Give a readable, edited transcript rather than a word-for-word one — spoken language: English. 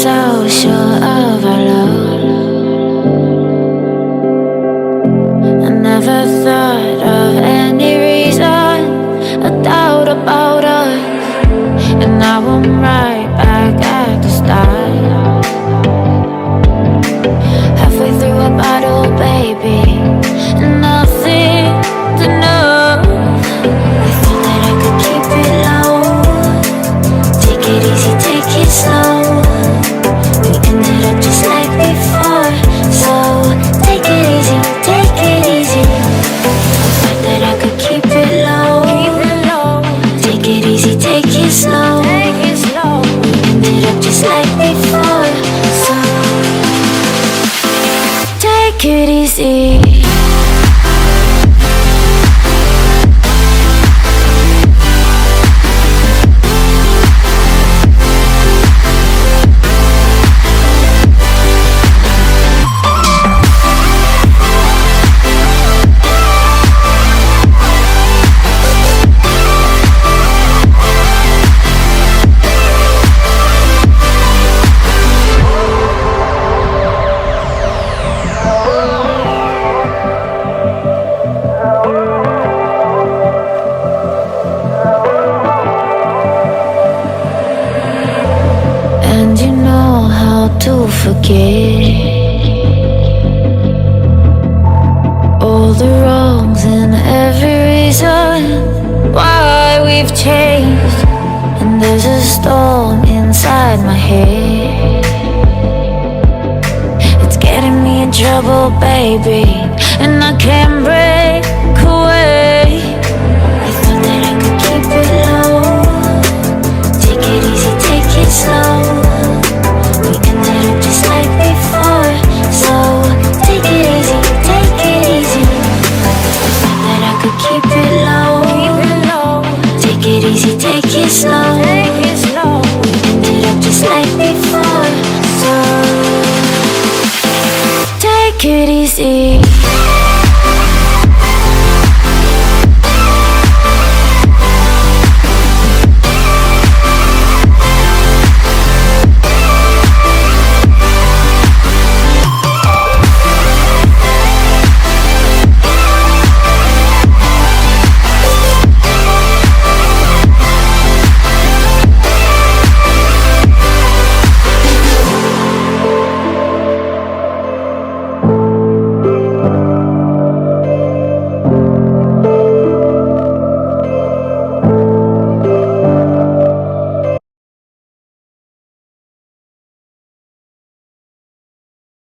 so sure of our love. I never thought of any reason, a doubt about us, and now I'm right back at the start. Halfway through a bottle, baby, and nothing to know. I thought that I could keep it low. Take it easy, take it slow. We ended up just like before, so take it easy, take it easy. I thought that I could keep it low. Take it easy, take it slow. We ended up just like before, so take it easy. Forget all the wrongs and every reason why we've changed. And there's a storm inside my head, it's getting me in trouble, baby, and I can't break away. I thought that I could keep it low. Take it easy, take it slow. We ended up just like before, so take it easy, take it easy. I thought that I could keep it low. Take it easy, take it slow. We ended up just like before, so take it easy.